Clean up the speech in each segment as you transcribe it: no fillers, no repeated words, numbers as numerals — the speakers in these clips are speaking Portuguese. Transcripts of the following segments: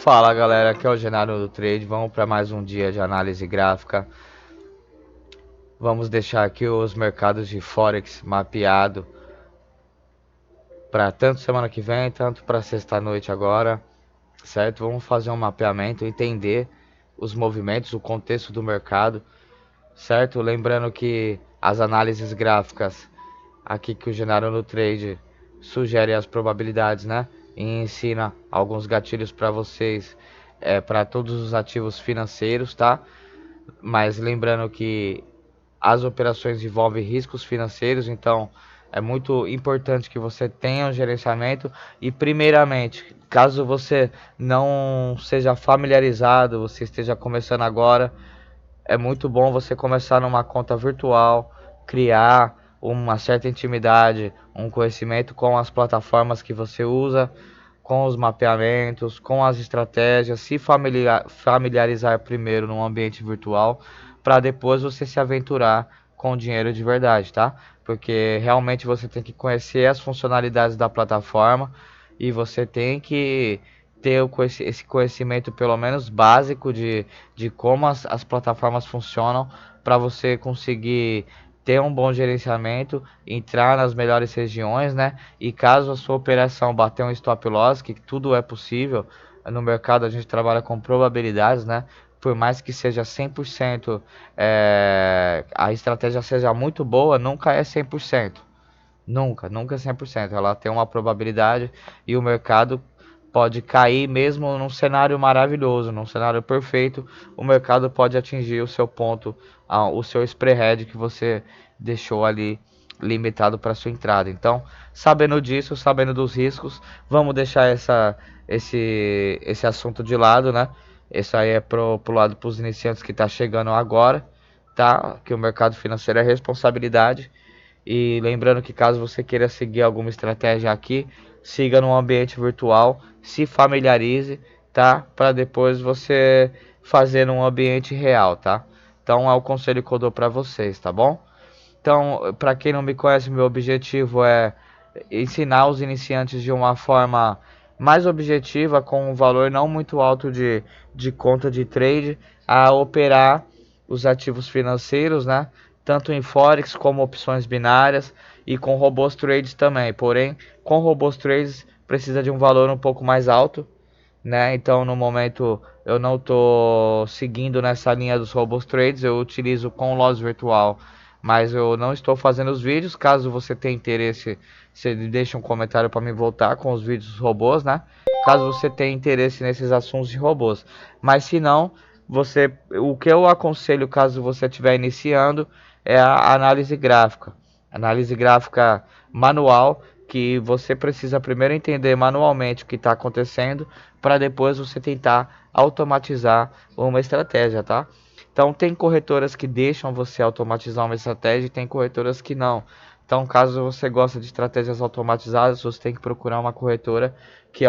Fala galera, aqui é o Genaro do Trade. Vamos para mais um dia de análise gráfica. Vamos deixar aqui os mercados de Forex mapeado para tanto semana que vem, tanto para sexta-noite agora, certo? Vamos fazer um mapeamento, entender os movimentos, o contexto do mercado, certo? Lembrando que as análises gráficas aqui que o Genaro no Trade sugere as probabilidades, né? E ensina alguns gatilhos para vocês, para todos os ativos financeiros, tá? Mas lembrando que as operações envolvem riscos financeiros, então é muito importante que você tenha um gerenciamento. E primeiramente, caso você não seja familiarizado, você esteja começando agora, é muito bom você começar numa conta virtual, criar uma certa intimidade, um conhecimento com as plataformas que você usa, com os mapeamentos, com as estratégias, se familiarizar primeiro no ambiente virtual, para depois você se aventurar com dinheiro de verdade, tá? Porque realmente você tem que conhecer as funcionalidades da plataforma e você tem que ter esse conhecimento pelo menos básico de como as plataformas funcionam para você conseguir ter um bom gerenciamento, entrar nas melhores regiões, né? E caso a sua operação bater um stop loss, que tudo é possível, no mercado a gente trabalha com probabilidades, né? Por mais que seja 100%, a estratégia seja muito boa, nunca é 100%. Nunca é 100%. Ela tem uma probabilidade e o mercado pode cair mesmo num cenário maravilhoso, num cenário perfeito, o mercado pode atingir o seu ponto, o seu spread que você deixou ali limitado para sua entrada. Então, sabendo disso, sabendo dos riscos, vamos deixar esse assunto de lado, né? Isso aí é pro lado para os iniciantes que está chegando agora, tá? Que o mercado financeiro é responsabilidade. E lembrando que caso você queira seguir alguma estratégia aqui, siga no ambiente virtual, se familiarize, tá? Para depois você fazer num ambiente real, tá? Então é o conselho que eu dou para vocês, tá bom? Então, para quem não me conhece, meu objetivo é ensinar os iniciantes de uma forma mais objetiva, com um valor não muito alto de conta de trade, a operar os ativos financeiros, né? Tanto em Forex como opções binárias e com robôs trades também. Porém, com robôs trades precisa de um valor um pouco mais alto, né? Então, no momento eu não estou seguindo nessa linha dos robôs trades, eu utilizo com loss virtual, mas eu não estou fazendo os vídeos. Caso você tenha interesse, você deixa um comentário para me voltar com os vídeos dos robôs, né? Caso você tenha interesse nesses assuntos de robôs. Mas se não, o que eu aconselho caso você estiver iniciando é a análise gráfica manual, que você precisa primeiro entender manualmente o que está acontecendo para depois você tentar automatizar uma estratégia, tá? Então tem corretoras que deixam você automatizar uma estratégia e tem corretoras que não. Então, caso você goste de estratégias automatizadas, você tem que procurar uma corretora que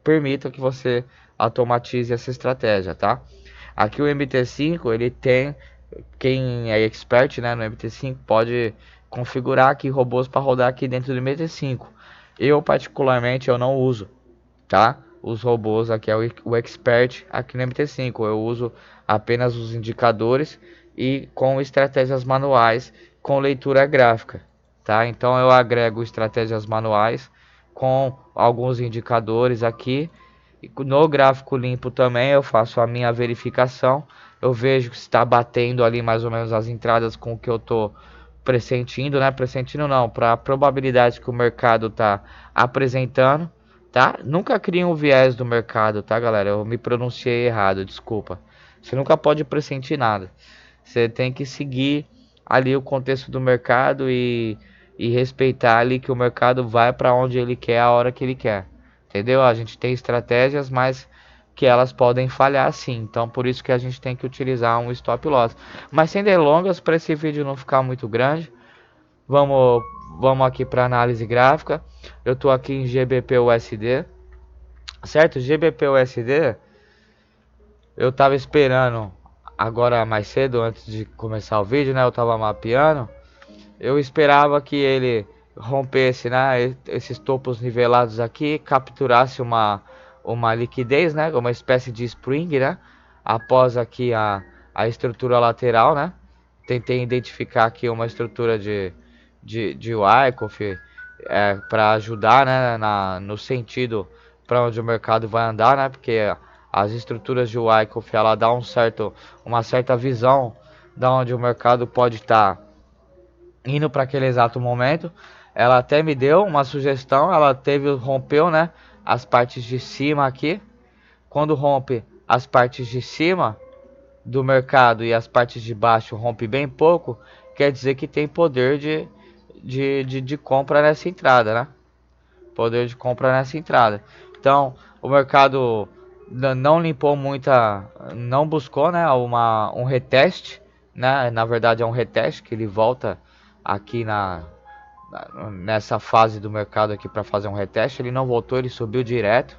permita que você automatize essa estratégia, tá? Aqui o MT5, ele tem, quem é expert, né, no MT5 pode configurar aqui robôs para rodar aqui dentro do MT5. Eu particularmente eu não uso, tá? Os robôs aqui é o expert aqui no MT5. Eu uso apenas os indicadores e com estratégias manuais com leitura gráfica, tá? Então eu agrego estratégias manuais com alguns indicadores aqui. No gráfico limpo também eu faço a minha verificação. Eu vejo que está batendo ali mais ou menos as entradas com o que eu tô pressentindo, né? Pressentindo não, para a probabilidade que o mercado tá apresentando, tá? Nunca crie um viés do mercado, tá, galera? Eu me pronunciei errado, desculpa. Você nunca pode pressentir nada. Você tem que seguir ali o contexto do mercado e respeitar ali que o mercado vai para onde ele quer a hora que ele quer. Entendeu? A gente tem estratégias, mas que elas podem falhar sim. Então por isso que a gente tem que utilizar um stop loss. Mas sem delongas, para esse vídeo não ficar muito grande, vamos vamos aqui para análise gráfica. Eu estou aqui em GBP/USD, certo? GBP/USD, eu estava esperando agora mais cedo antes de começar o vídeo, né? Eu estava mapeando. Eu esperava que ele rompesse, né, esses topos nivelados aqui, capturasse uma liquidez, né? Uma espécie de spring, né? Após aqui a estrutura lateral, né? Tentei identificar aqui uma estrutura de Wyckoff para ajudar, né? No sentido para onde o mercado vai andar, né? Porque as estruturas de Wyckoff ela dá uma certa visão da onde o mercado pode estar indo para aquele exato momento. Ela até me deu uma sugestão, ela rompeu, né, as partes de cima aqui. Quando rompe as partes de cima do mercado e as partes de baixo rompe bem pouco, quer dizer que tem poder de compra nessa entrada, né? Poder de compra nessa entrada. Então, o mercado não limpou muita, não buscou, né, um reteste, né? Na verdade é um reteste que ele volta aqui nessa fase do mercado aqui para fazer um reteste. Ele não voltou, ele subiu direto,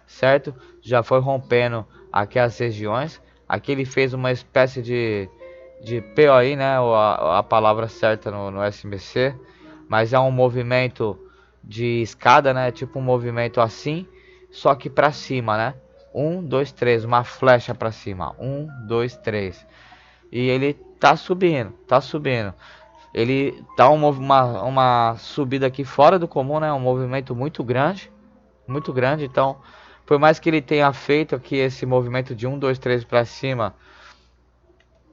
certo? Já foi rompendo aqui as regiões. Aqui ele fez uma espécie de POI, né? A palavra certa no SMC, mas é um movimento de escada, né? Tipo um movimento assim, só que para cima, né? 1, 2, 3, uma flecha para cima. 1, 2, 3. E ele tá subindo, tá subindo. Ele dá uma subida aqui fora do comum, né? Um movimento muito grande, muito grande. Então, por mais que ele tenha feito aqui esse movimento de 1, 2, 3 para cima,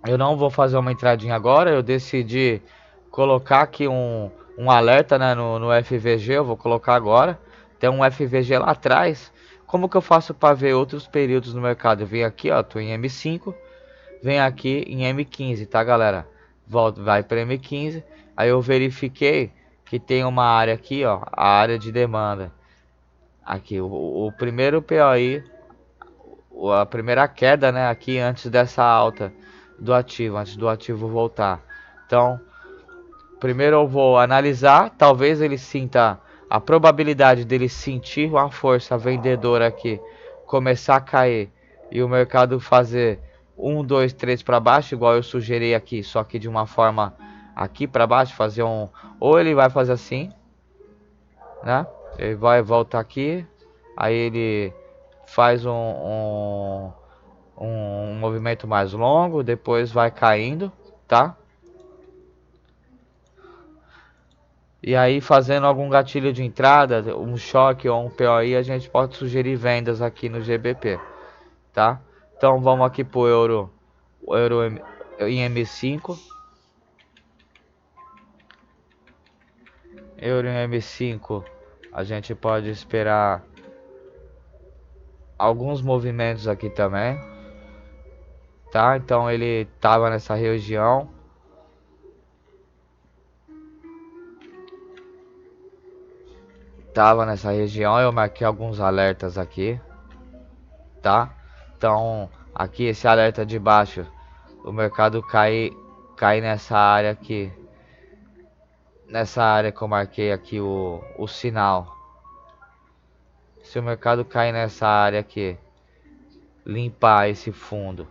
eu não vou fazer uma entradinha agora. Eu decidi colocar aqui um alerta, né, no FVG. Eu vou colocar agora. Tem um FVG lá atrás. Como que eu faço para ver outros períodos no mercado? Eu venho aqui, ó, tô em M5. Vem aqui em M15, tá, galera? Volta, vai para M15. Aí eu verifiquei que tem uma área aqui, ó, a área de demanda. Aqui, o primeiro POI, a primeira queda, né, aqui antes dessa alta do ativo, antes do ativo voltar. Então, primeiro eu vou analisar, talvez ele sinta a probabilidade dele sentir uma força vendedora aqui, começar a cair e o mercado fazer 1, 2, 3 para baixo, igual eu sugeri aqui, só que de uma forma aqui para baixo, fazer ou ele vai fazer assim, né? Ele vai voltar aqui, aí ele faz um movimento mais longo, depois vai caindo, tá? E aí, fazendo algum gatilho de entrada, um choque ou um POI, a gente pode sugerir vendas aqui no GBP, tá? Então vamos aqui pro euro em M5. Euro em M5, a gente pode esperar alguns movimentos aqui também, tá? Então ele tava nessa região. Eu marquei alguns alertas aqui, tá? Então, aqui esse alerta de baixo, o mercado cai nessa área aqui, nessa área que eu marquei aqui o sinal. Se o mercado cair nessa área aqui, limpar esse fundo,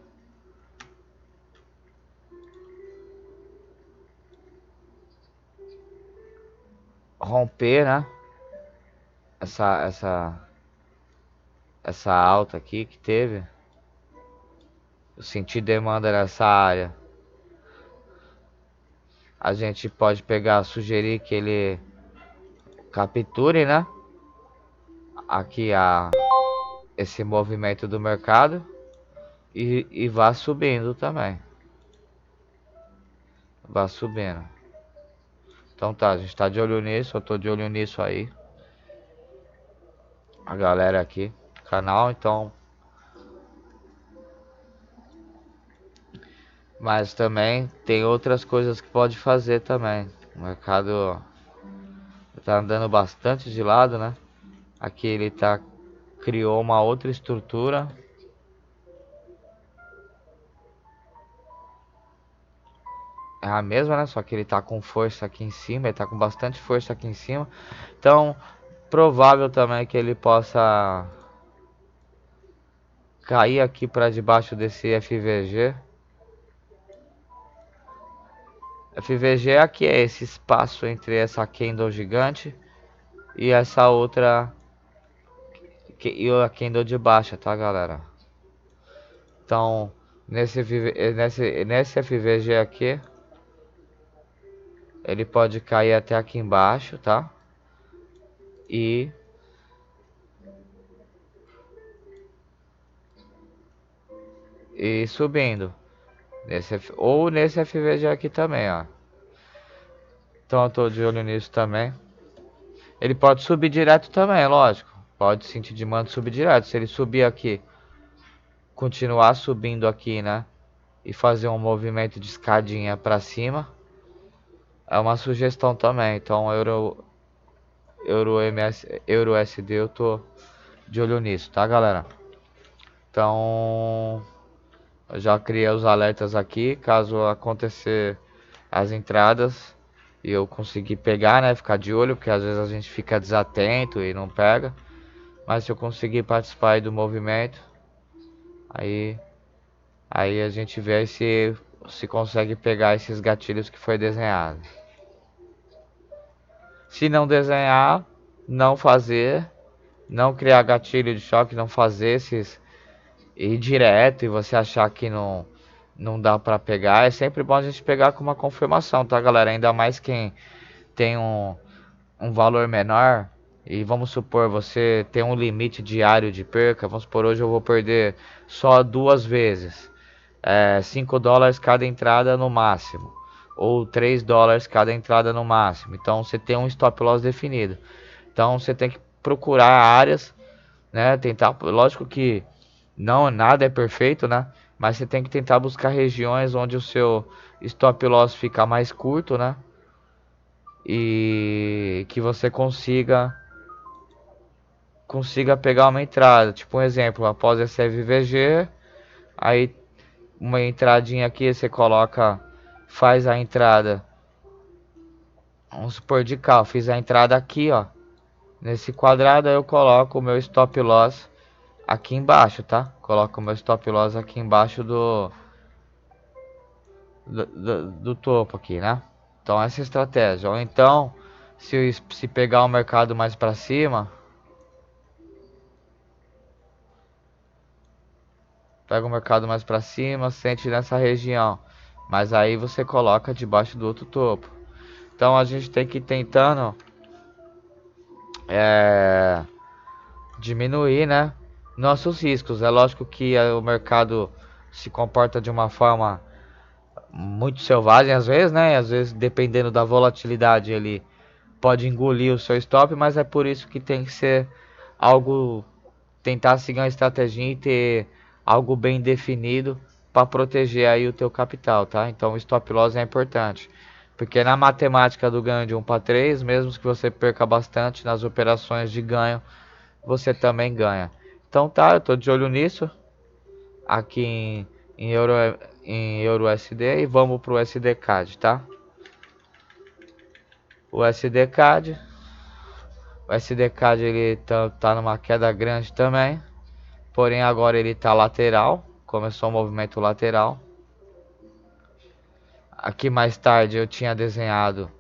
romper, né? Essa essa essa alta aqui que teve, eu senti demanda nessa área. A gente pode pegar, sugerir que ele capture, né? Aqui esse movimento do mercado e vá subindo também. Vá subindo. Então tá, a gente tá de olho nisso, eu tô de olho nisso aí. A galera aqui do canal, então. Mas também tem outras coisas que pode fazer também. O mercado tá andando bastante de lado, né? Aqui ele criou uma outra estrutura. É a mesma, né? Só que ele tá com força aqui em cima, ele tá com bastante força aqui em cima. Então, provável também que ele possa cair aqui para debaixo desse FVG. FVG aqui é esse espaço entre essa candle gigante e essa outra e a candle de baixa, tá, galera? Então, nesse FVG aqui, ele pode cair até aqui embaixo, tá? E subindo. Ou nesse FVG aqui também, ó. Então eu tô de olho nisso também. Ele pode subir direto também, lógico. Pode sentir demanda subir direto. Se ele subir aqui, continuar subindo aqui, né? E fazer um movimento de escadinha pra cima, é uma sugestão também. Então Euro USD eu tô de olho nisso, tá, galera? Então eu já criei os alertas aqui, caso acontecer as entradas e eu conseguir pegar, né? Ficar de olho, porque às vezes a gente fica desatento e não pega. Mas se eu conseguir participar aí do movimento, aí, aí a gente vê se consegue pegar esses gatilhos que foi desenhado. Se não desenhar, não fazer, não criar gatilho de choque, não fazer esses ir direto e você achar que não dá pra pegar. É sempre bom a gente pegar com uma confirmação, tá, galera? Ainda mais quem tem um valor menor. E vamos supor, você tem um limite diário de perca. Vamos supor, hoje eu vou perder só 2 vezes. 5 dólares cada entrada no máximo. Ou 3 dólares cada entrada no máximo. Então você tem um stop loss definido. Então você tem que procurar áreas, né? Tentar, lógico que não nada é perfeito, né? Mas você tem que tentar buscar regiões onde o seu stop loss fica mais curto, né? E que você consiga pegar uma entrada. Tipo um exemplo, após esse FVG, aí uma entradinha aqui você coloca, faz a entrada. Vamos supor de cá, eu fiz a entrada aqui, ó. Nesse quadrado aí eu coloco o meu stop loss aqui embaixo, tá? Coloco o meu stop loss aqui embaixo do topo aqui, né? Então essa é a estratégia. Ou então, se pegar o mercado mais para cima, pega o mercado mais para cima, sente nessa região. Mas aí você coloca debaixo do outro topo. Então a gente tem que ir tentando é, diminuir, né, nossos riscos. É lógico que o mercado se comporta de uma forma muito selvagem às vezes, né? Às vezes, dependendo da volatilidade, ele pode engolir o seu stop, mas é por isso que tem que ser algo, tentar seguir uma estratégia e ter algo bem definido para proteger aí o teu capital, tá? Então o stop loss é importante, porque na matemática do ganho de 1 para 3, mesmo que você perca bastante nas operações de ganho, você também ganha. Então tá, eu tô de olho nisso aqui em euro em euro USD e vamos pro USD CAD, tá? O USD CAD, o USD CAD ele tá numa queda grande também, porém agora ele tá lateral, começou um movimento lateral. Aqui mais tarde eu tinha desenhado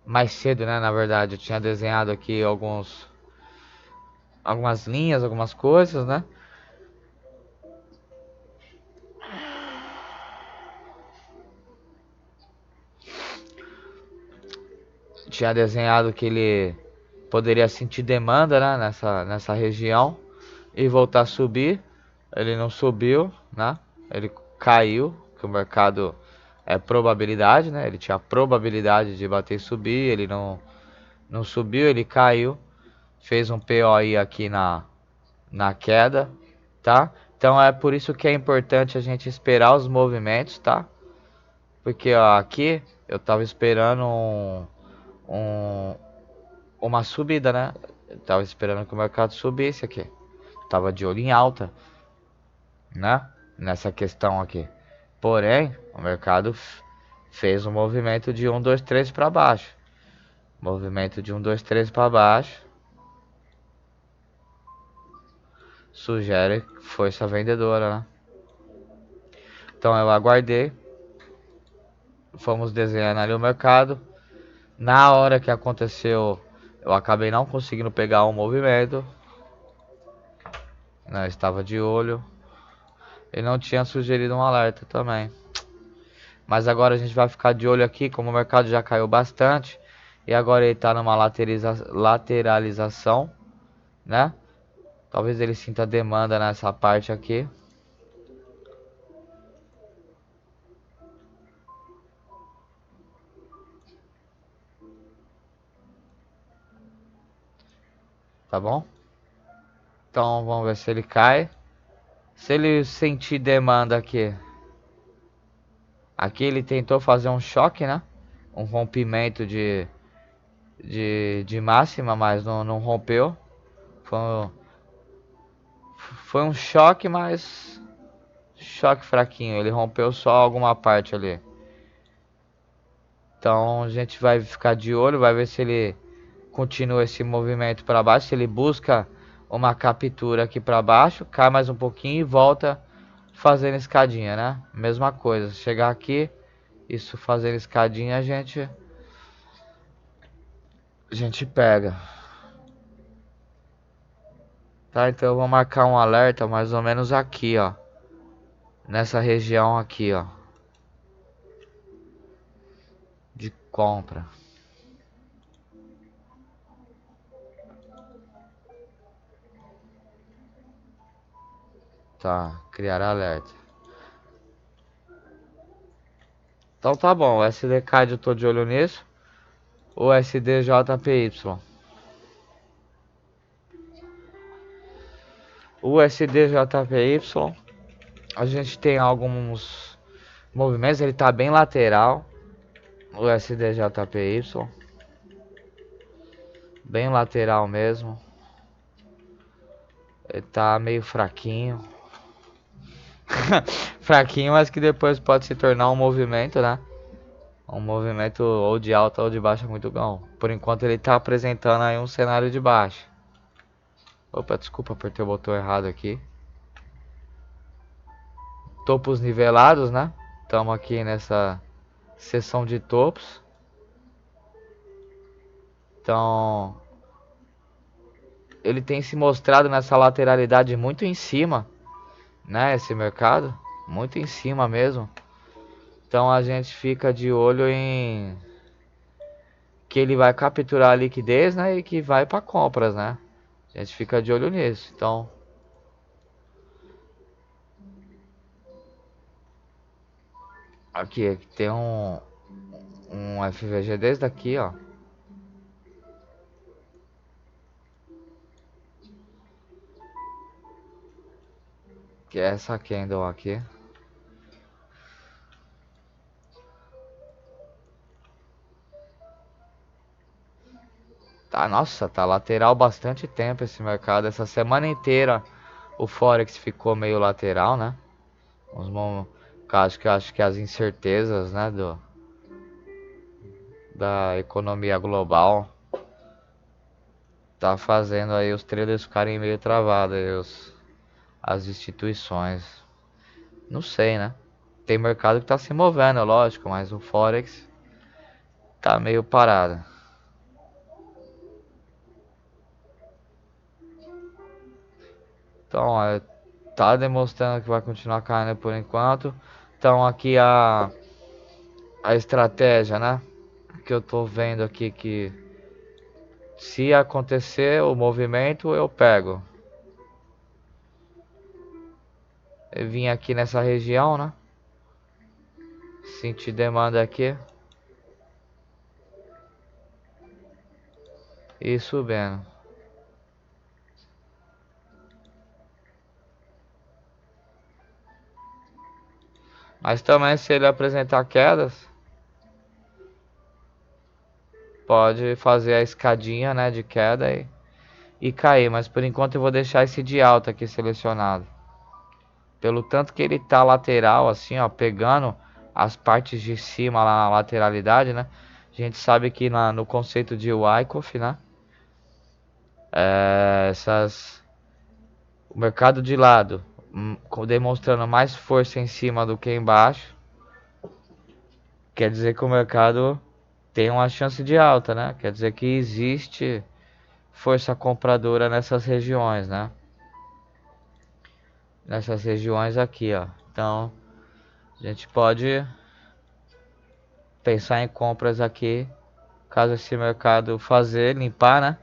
mais cedo, né, na verdade, eu tinha desenhado aqui algumas linhas, algumas coisas, né? Tinha desenhado que ele poderia sentir demanda, né, nessa região e voltar a subir. Ele não subiu, né? Ele caiu, que o mercado é probabilidade, né? Ele tinha a probabilidade de bater e subir, ele não subiu, ele caiu, fez um POI aqui na queda, tá? Então é por isso que é importante a gente esperar os movimentos, tá? Porque ó, aqui eu tava esperando um, uma subida, né? Eu tava esperando que o mercado subisse aqui. Tava de olho em alta, né? Nessa questão aqui. Porém, o mercado fez um movimento de 1, 2, 3 para baixo. Movimento de 1, 2, 3 para baixo. Sugere força vendedora, né? Então eu aguardei. Fomos desenhando ali o mercado. Na hora que aconteceu Eu acabei não conseguindo pegar o movimento, né? Estava de olho. Ele não tinha sugerido um alerta também. Mas agora a gente vai ficar de olho aqui, como o mercado já caiu bastante. E agora ele está numa lateralização, né? Talvez ele sinta demanda nessa parte aqui. Tá bom? Então vamos ver se ele cai. Se ele sentir demanda aqui. Aqui ele tentou fazer um choque, né? Um rompimento de máxima, mas não rompeu. Foi um, foi um choque, mas choque fraquinho. Ele rompeu só alguma parte ali. Então a gente vai ficar de olho, vai ver se ele continua esse movimento para baixo, se ele busca uma captura aqui para baixo, cai mais um pouquinho e volta fazendo escadinha, né? Mesma coisa, chegar aqui, isso fazendo escadinha, a gente pega. Tá, então eu vou marcar um alerta mais ou menos aqui, ó. Nessa região aqui, ó. De compra. Tá, criar alerta. Então tá bom, o SDCAD eu tô de olho nisso. O SDJPY. O SDJPY, a gente tem alguns movimentos, ele tá bem lateral. O SDJPY, bem lateral mesmo. Ele tá meio fraquinho. Fraquinho, mas que depois pode se tornar um movimento, né? Um movimento ou de alta ou de baixa muito bom. Por enquanto ele tá apresentando aí um cenário de baixa. Opa, desculpa, apertei o botão errado aqui. Topos nivelados, né? Estamos aqui nessa seção de topos. Então, ele tem se mostrado nessa lateralidade muito em cima, né? Esse mercado, muito em cima mesmo. Então a gente fica de olho em que ele vai capturar a liquidez, né? E que vai para compras, né? A gente fica de olho nisso. Então, aqui tem um FVG desse daqui, ó. Que é essa candle aqui. Tá, nossa, tá lateral bastante tempo esse mercado. Essa semana inteira o Forex ficou meio lateral, né? Acho que as incertezas, né, da economia global tá fazendo aí os traders ficarem meio travados aí, as instituições. Não sei, né? Tem mercado que tá se movendo, lógico, mas o Forex tá meio parado. Então, tá demonstrando que vai continuar caindo por enquanto. Então, aqui a estratégia, né? Que eu tô vendo aqui que se acontecer o movimento, eu pego. Eu vim aqui nessa região, né? Senti demanda aqui. E subindo. Mas também se ele apresentar quedas, pode fazer a escadinha, né, de queda e cair. Mas por enquanto eu vou deixar esse de alta aqui selecionado. Pelo tanto que ele tá lateral, assim, ó, pegando as partes de cima lá na lateralidade, né? A gente sabe que no conceito de Wyckoff, né? O mercado de lado demonstrando mais força em cima do que embaixo. Quer dizer que o mercado tem uma chance de alta, né? Quer dizer que existe força compradora nessas regiões, né? Nessas regiões aqui, ó. Então, a gente pode pensar em compras aqui, caso esse mercado limpar, né?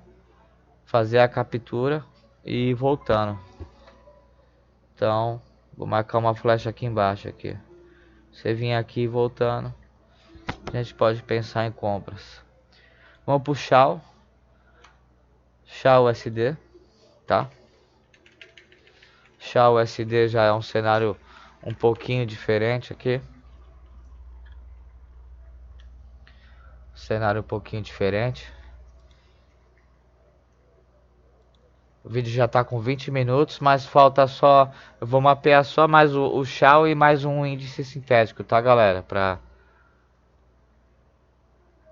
Fazer a captura e ir voltando. Então, vou marcar uma flecha aqui embaixo aqui. Você vir aqui voltando, a gente pode pensar em compras. Vamos pro Shao USD, tá? Shao USD já é um cenário um pouquinho diferente aqui. Cenário um pouquinho diferente. O vídeo já tá com 20 minutos, mas falta só... Eu vou mapear só mais o Shao e mais um índice sintético, tá, galera?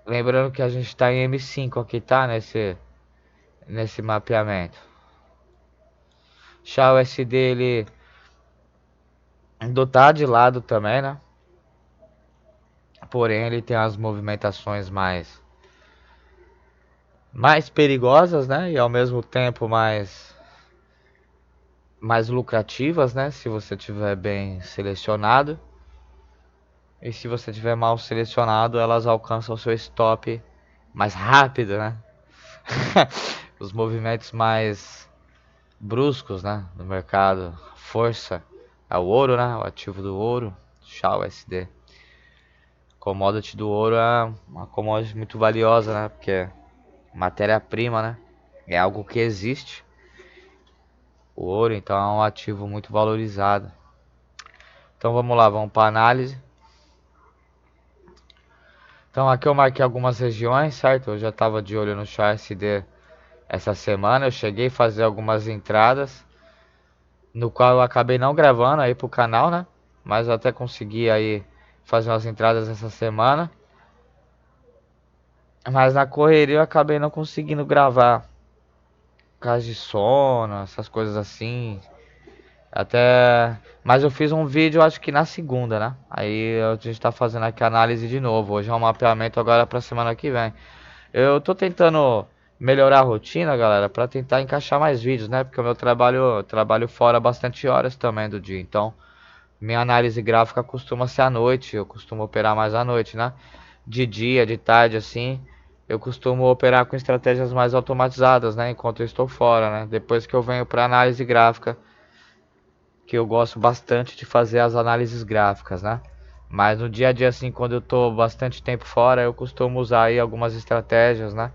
Lembrando que a gente tá em M5 aqui, tá? Nesse mapeamento. Shao USD, ele tá de lado também, né? Porém, ele tem as movimentações mais perigosas, né? E ao mesmo tempo mais lucrativas, né? Se você tiver bem selecionado. E se você tiver mal selecionado, elas alcançam o seu stop mais rápido, né? Os movimentos mais bruscos, né? No mercado. Força é o ouro, né? O ativo do ouro. Shao USD. Commodity do ouro é uma commodity muito valiosa, né? Porque é matéria-prima, né? É algo que existe. O ouro, então, é um ativo muito valorizado. Então vamos lá, vamos para análise. Então aqui eu marquei algumas regiões, certo? Eu já estava de olho no Shao USD essa semana. Eu cheguei a fazer algumas entradas, no qual eu acabei não gravando aí pro canal, né? Mas eu até consegui aí fazer umas entradas essa semana. Mas na correria eu acabei não conseguindo gravar. Por causa de sono, essas coisas assim. Até. Mas eu fiz um vídeo, acho que na segunda, né? Aí a gente tá fazendo aqui a análise de novo. Hoje é um mapeamento agora pra semana que vem. Eu tô tentando melhorar a rotina, galera, pra tentar encaixar mais vídeos, né? Porque o meu eu trabalho fora bastante horas também do dia. Então, minha análise gráfica costuma ser à noite. Eu costumo operar mais à noite, né? De dia, de tarde, assim. Eu costumo operar com estratégias mais automatizadas, né? Enquanto eu estou fora, né? Depois que eu venho pra análise gráfica, que eu gosto bastante de fazer as análises gráficas, né? Mas no dia a dia, assim, quando eu tô bastante tempo fora, eu costumo usar aí algumas estratégias, né?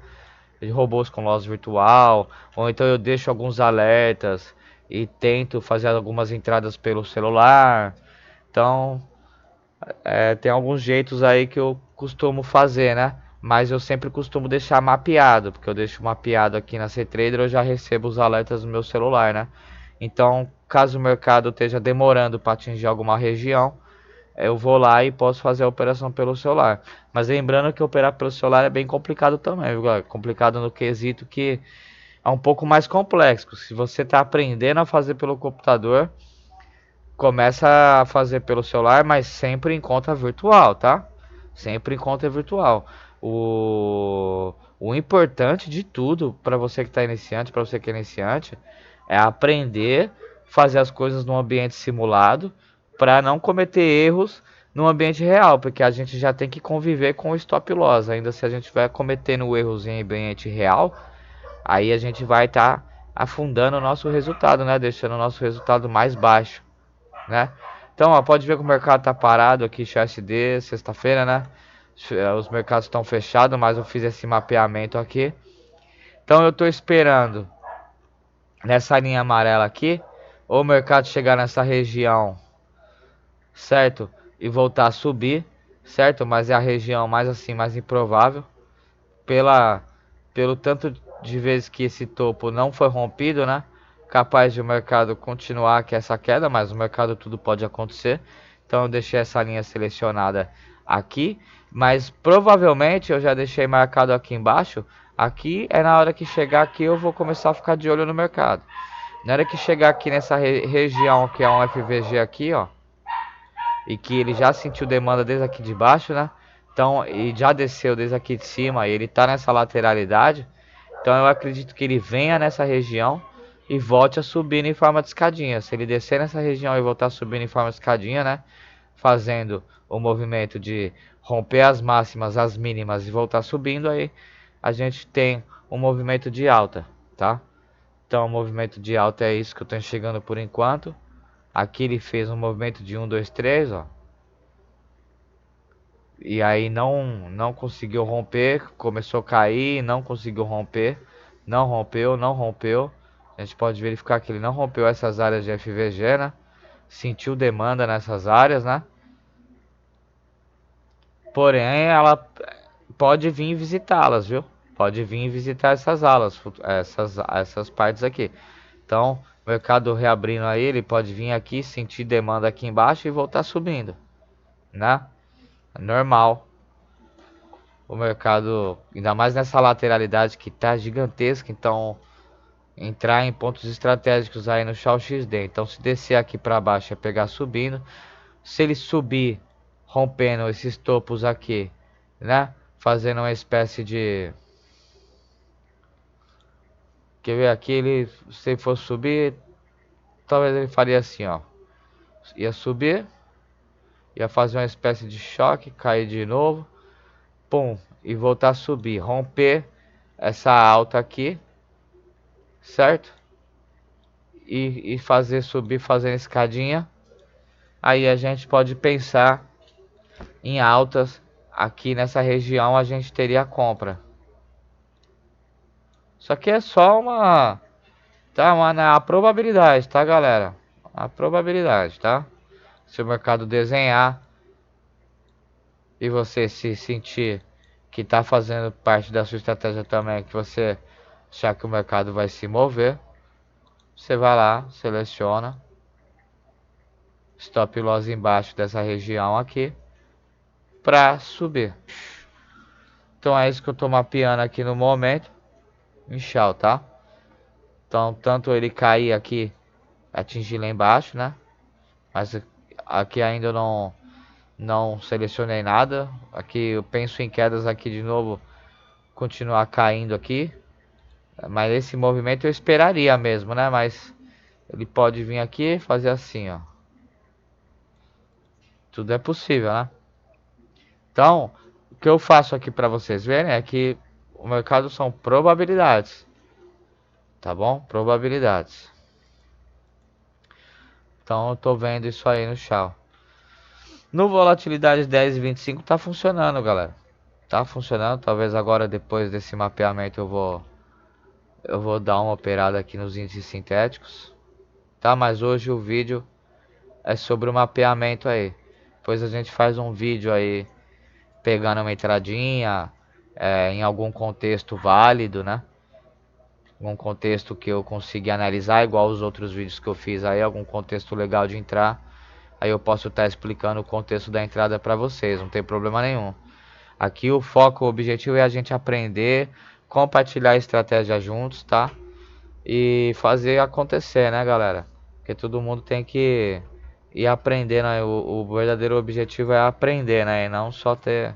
De robôs com loss virtual, ou então eu deixo alguns alertas e tento fazer algumas entradas pelo celular. Então, tem alguns jeitos aí que eu costumo fazer, né? Mas eu sempre costumo deixar mapeado, porque eu deixo mapeado aqui na CTrader, eu já recebo os alertas no meu celular, né? Então, caso o mercado esteja demorando para atingir alguma região, eu vou lá e posso fazer a operação pelo celular. Mas lembrando que operar pelo celular é bem complicado também, viu, galera? Complicado no quesito que é um pouco mais complexo. Se você está aprendendo a fazer pelo computador, começa a fazer pelo celular, mas sempre em conta virtual, tá? Sempre em conta virtual. O importante de tudo para você que está iniciante, para você que é iniciante, é aprender a fazer as coisas num ambiente simulado para não cometer erros no ambiente real, porque a gente já tem que conviver com o stop loss. Ainda se a gente vai cometendo erros em ambiente real, aí a gente vai estar afundando o nosso resultado, né? Deixando o nosso resultado mais baixo, né? Então, ó, pode ver que o mercado tá parado aqui, XD, sexta-feira, né? Os mercados estão fechados, mas eu fiz esse mapeamento aqui. Então, eu tô esperando nessa linha amarela aqui, ou o mercado chegar nessa região, certo? E voltar a subir, certo? Mas é a região mais assim, mais improvável, pela pelo tanto de vezes que esse topo não foi rompido, né? Capaz de o mercado continuar aqui essa queda, mas o mercado tudo pode acontecer. Então eu deixei essa linha selecionada aqui, mas provavelmente eu já deixei marcado aqui embaixo. Aqui é na hora que chegar aqui eu vou começar a ficar de olho no mercado. Na hora que chegar aqui nessa região que é um FVG aqui, ó, e que ele já sentiu demanda desde aqui de baixo, né? Então, e já desceu desde aqui de cima, e ele tá nessa lateralidade. Então eu acredito que ele venha nessa região e volte a subir em forma de escadinha. Se ele descer nessa região e voltar subindo em forma de escadinha, né? Fazendo o movimento de romper as máximas, as mínimas e voltar subindo, aí a gente tem um movimento de alta, tá? Então o movimento de alta é isso que eu estou enxergando por enquanto. Aqui ele fez um movimento de 1, 2, 3, ó. E aí não conseguiu romper, começou a cair, não conseguiu romper, não rompeu, não rompeu. A gente pode verificar que ele não rompeu essas áreas de FVG, né? Sentiu demanda nessas áreas, né? Porém, ela pode vir visitá-las, viu? Pode vir visitar essas alas, essas partes aqui. Então, o mercado reabrindo aí, ele pode vir aqui, sentir demanda aqui embaixo e voltar subindo, né? Normal. O mercado, ainda mais nessa lateralidade que tá gigantesca, então entrar em pontos estratégicos aí no Shao XD. Então se descer aqui para baixo é pegar subindo. Se ele subir rompendo esses topos aqui, né? Fazendo uma espécie de, quer ver aqui, ele se for subir, talvez ele faria assim, ó. Ia subir, ia fazer uma espécie de choque, cair de novo, pum, e voltar a subir, romper essa alta aqui, certo? E fazer subir fazendo escadinha. Aí a gente pode pensar em altas. Aqui nessa região a gente teria compra. Isso aqui é só uma, tá, a probabilidade, tá, galera? A probabilidade, tá? Se o mercado desenhar e você se sentir que tá fazendo parte da sua estratégia também, que você achar que o mercado vai se mover, você vai lá, seleciona stop loss embaixo dessa região aqui para subir. Então é isso que eu tô mapeando aqui no momento. Inchal, tá? Então tanto ele cair aqui, atingir lá embaixo, né? Mas aqui ainda eu não selecionei nada. Aqui eu penso em quedas aqui de novo, continuar caindo aqui. Mas esse movimento eu esperaria mesmo, né? Mas ele pode vir aqui e fazer assim, ó. Tudo é possível, né? Então, o que eu faço aqui para vocês verem é que o mercado são probabilidades, tá bom? Probabilidades. Então, eu tô vendo isso aí no chão. No volatilidade 10 e 25 tá funcionando, galera. Tá funcionando. Talvez agora, depois desse mapeamento, eu vou dar uma operada aqui nos índices sintéticos, tá? Mas hoje o vídeo é sobre o mapeamento aí. Depois a gente faz um vídeo aí pegando uma entradinha em algum contexto válido, né? Algum contexto que eu consiga analisar, igual os outros vídeos que eu fiz aí, algum contexto legal de entrar. Aí eu posso estar explicando o contexto da entrada para vocês, não tem problema nenhum. Aqui o foco, o objetivo é a gente aprender, compartilhar a estratégia juntos, tá? E fazer acontecer, né, galera? Porque todo mundo tem que ir aprendendo, né? O verdadeiro objetivo é aprender, né? E não só ter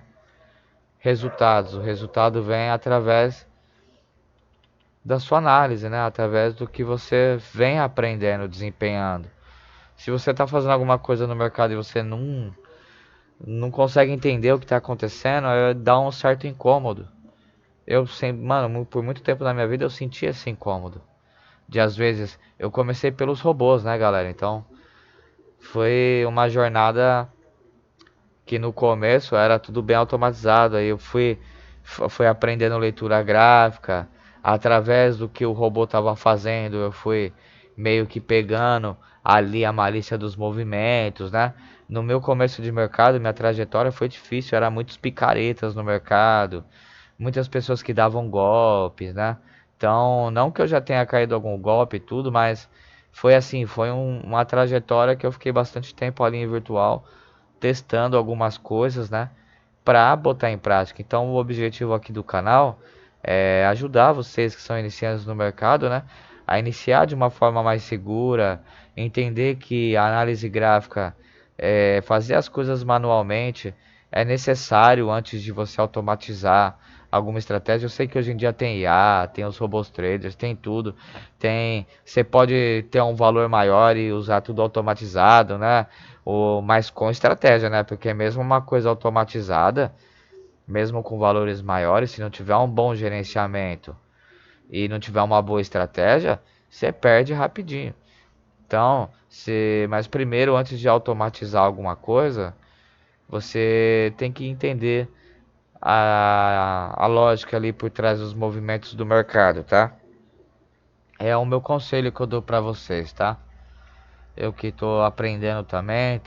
resultados. O resultado vem através da sua análise, né? Através do que você vem aprendendo, desempenhando. Se você está fazendo alguma coisa no mercado e você não consegue entender o que está acontecendo, dá um certo incômodo. Eu sempre, mano, por muito tempo na minha vida eu senti esse incômodo. De às vezes, eu comecei pelos robôs, né, galera? Então, foi uma jornada que no começo era tudo bem automatizado. Aí eu fui aprendendo leitura gráfica, através do que o robô estava fazendo, eu fui meio que pegando ali a malícia dos movimentos, né? No meu começo de mercado, minha trajetória foi difícil, era muitos picaretas no mercado, muitas pessoas que davam golpes, né? Então, não que eu já tenha caído algum golpe e tudo, mas foi assim, foi uma trajetória que eu fiquei bastante tempo ali em virtual, testando algumas coisas, né? Para botar em prática. Então, o objetivo aqui do canal é ajudar vocês que são iniciantes no mercado, né? A iniciar de uma forma mais segura, entender que a análise gráfica, fazer as coisas manualmente, é necessário antes de você automatizar alguma estratégia. Eu sei que hoje em dia tem IA, tem os robôs traders, tem tudo. Você pode ter um valor maior e usar tudo automatizado, né? Mas com estratégia, né? Porque mesmo uma coisa automatizada, mesmo com valores maiores, se não tiver um bom gerenciamento e não tiver uma boa estratégia, você perde rapidinho. Então, mas primeiro, antes de automatizar alguma coisa, você tem que entender a lógica ali por trás dos movimentos do mercado, tá? É o meu conselho que eu dou para vocês, tá? Eu que tô aprendendo também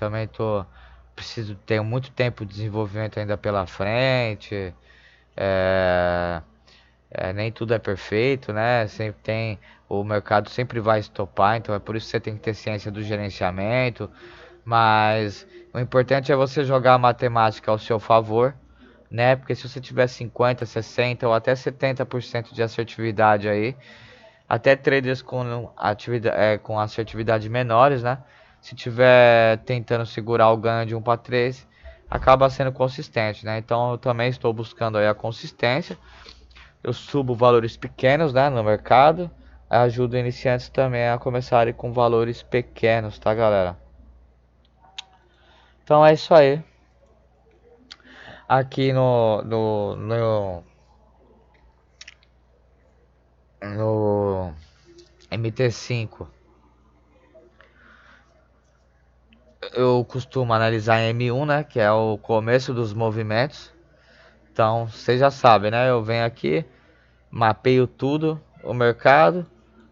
tenho muito tempo de desenvolvimento ainda pela frente. É, nem tudo é perfeito, né? Sempre tem, o mercado sempre vai estopar, então é por isso que você tem que ter ciência do gerenciamento. Mas o importante é você jogar a matemática ao seu favor, né? Porque se você tiver 50, 60 ou até 70% de assertividade aí, até traders com assertividade menores, né? Se tiver tentando segurar o ganho de 1 para 3, acaba sendo consistente, né? Então eu também estou buscando aí a consistência. Eu subo valores pequenos, né, no mercado. Ajudo iniciantes também a começarem com valores pequenos, tá, galera? Então é isso aí. Aqui no MT5 eu costumo analisar em M1, né, que é o começo dos movimentos. Então, vocês já sabem, né? Eu venho aqui, mapeio tudo, o mercado,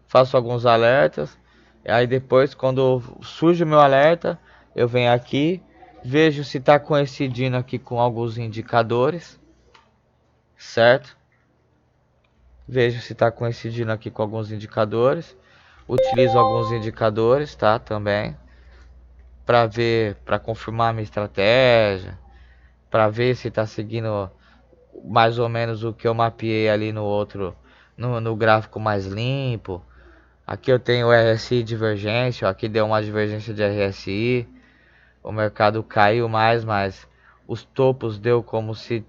faço alguns alertas. E aí depois, quando surge o meu alerta, eu venho aqui, vejo se está coincidindo aqui com alguns indicadores, certo? Vejo se está coincidindo aqui com alguns indicadores. Utilizo alguns indicadores, tá? Também para ver, para confirmar a minha estratégia, para ver se está seguindo mais ou menos o que eu mapeei ali no outro, no gráfico mais limpo. Aqui eu tenho o RSI divergência, aqui deu uma divergência de RSI. O mercado caiu mais, mas os topos deu como se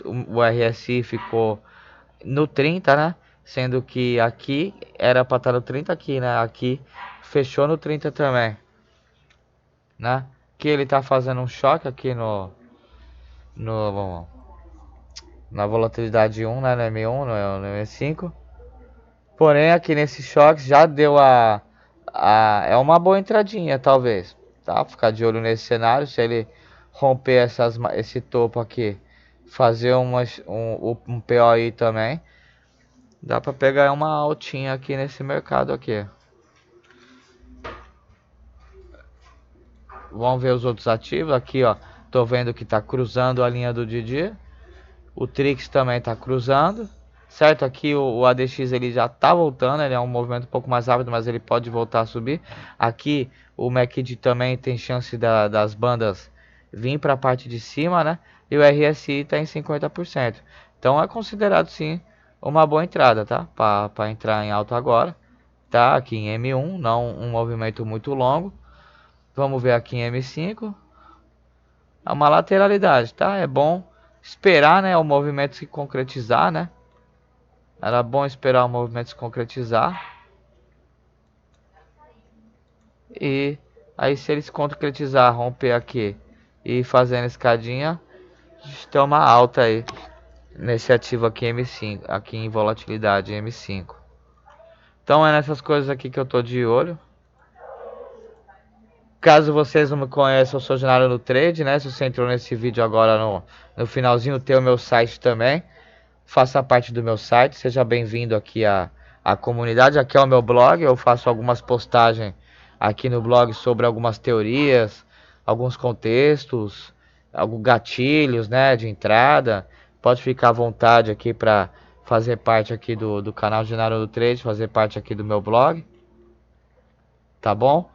o RSI ficou no 30, né? Sendo que aqui era para estar no 30 aqui, né? Aqui fechou no 30 também, né? Que ele tá fazendo um choque aqui no na volatilidade 1, né? No M1, no M5. Porém, aqui nesse choque já deu é uma boa entradinha, talvez, tá? Ficar de olho nesse cenário, se ele romper esse topo aqui, fazer um POI também, dá para pegar uma altinha aqui nesse mercado aqui. Vamos ver os outros ativos aqui, ó. Tô vendo que tá cruzando a linha do Didi. O Trix também tá cruzando. Certo? Aqui o ADX ele já tá voltando. Ele é um movimento um pouco mais rápido, mas ele pode voltar a subir. Aqui o MACD também tem chance das bandas vir para a parte de cima, né? E o RSI está em 50%. Então é considerado sim uma boa entrada, tá? Para entrar em alta agora. Tá? Aqui em M1, não um movimento muito longo. Vamos ver aqui em M5. É uma lateralidade, tá? É bom esperar, né, o movimento se concretizar, né? Era bom esperar o movimento se concretizar. E aí se ele se concretizar, romper aqui e fazendo escadinha, a gente tem uma alta aí nesse ativo aqui M5, aqui em volatilidade M5. Então é nessas coisas aqui que eu tô de olho. Caso vocês não me conheçam, eu sou Jornada no Trade, né? Se você entrou nesse vídeo agora no finalzinho, tem o meu site também. Faça parte do meu site, seja bem-vindo aqui à comunidade. Aqui é o meu blog, eu faço algumas postagens aqui no blog sobre algumas teorias, alguns contextos, alguns gatilhos, né, de entrada. Pode ficar à vontade aqui para fazer parte aqui do canal Jornada do Trade, fazer parte aqui do meu blog, tá bom?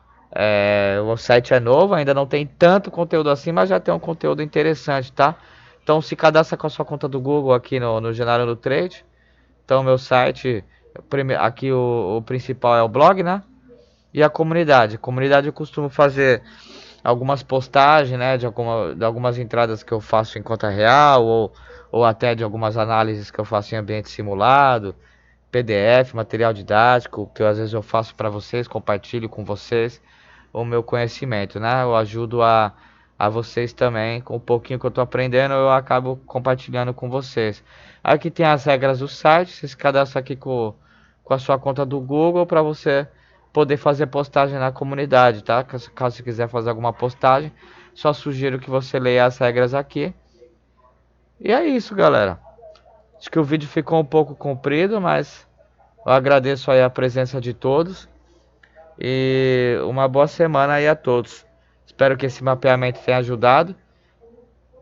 O site é novo, ainda não tem tanto conteúdo assim, mas já tem um conteúdo interessante, tá? Então se cadastra com a sua conta do Google aqui no Jornada do Trade. Então meu site, aqui o principal é o blog, né? E a comunidade. A comunidade eu costumo fazer algumas postagens, né, de algumas entradas que eu faço em conta real, ou até de algumas análises que eu faço em ambiente simulado, PDF, material didático, que às vezes eu faço para vocês, compartilho com vocês o meu conhecimento, né? Eu ajudo a vocês também, com o pouquinho que eu estou aprendendo, eu acabo compartilhando com vocês. Aqui tem as regras do site, você se cadastra aqui com a sua conta do Google para você poder fazer postagem na comunidade, tá? Caso você quiser fazer alguma postagem, só sugiro que você leia as regras aqui. E é isso, galera. Acho que o vídeo ficou um pouco comprido, mas eu agradeço aí a presença de todos. E uma boa semana aí a todos. Espero que esse mapeamento tenha ajudado.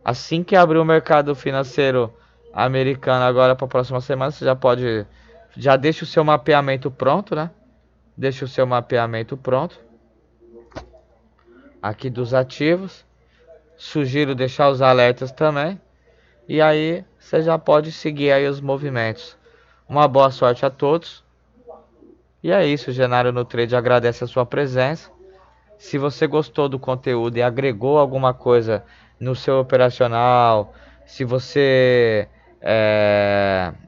Assim que abrir o mercado financeiro americano agora para a próxima semana, você já deixa o seu mapeamento pronto, né? Deixa o seu mapeamento pronto aqui dos ativos. Sugiro deixar os alertas também. E aí você já pode seguir aí os movimentos. Uma boa sorte a todos. E é isso, o Genário no Trade agradece a sua presença. Se você gostou do conteúdo e agregou alguma coisa no seu operacional, se você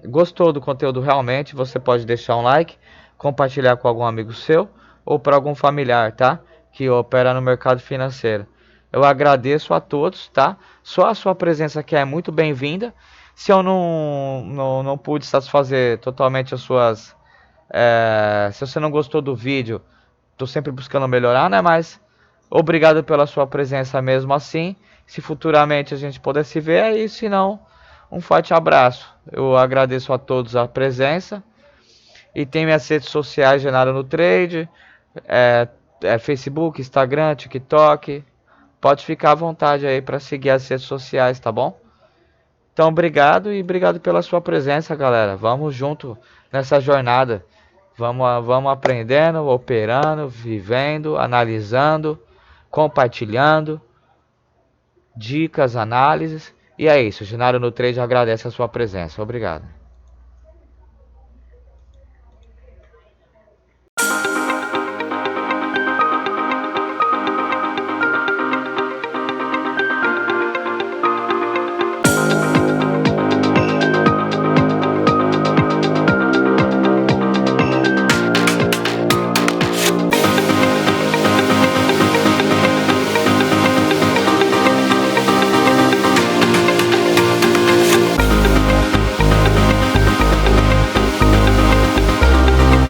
gostou do conteúdo realmente, você pode deixar um like, compartilhar com algum amigo seu ou para algum familiar, tá? Que opera no mercado financeiro. Eu agradeço a todos, tá? Só a sua presença aqui é muito bem-vinda. Se eu não pude satisfazer totalmente as suas... se você não gostou do vídeo, tô sempre buscando melhorar, né? Mas obrigado pela sua presença mesmo assim. Se futuramente a gente puder se ver aí, se não, um forte abraço. Eu agradeço a todos a presença. E tem minhas redes sociais, Genaro no Trade, Facebook, Instagram, TikTok. Pode ficar à vontade aí para seguir as redes sociais, tá bom? Então, obrigado e obrigado pela sua presença, galera. Vamos junto nessa jornada. Vamos aprendendo, operando, vivendo, analisando, compartilhando dicas, análises. E é isso. O Genário no Trade agradece a sua presença. Obrigado.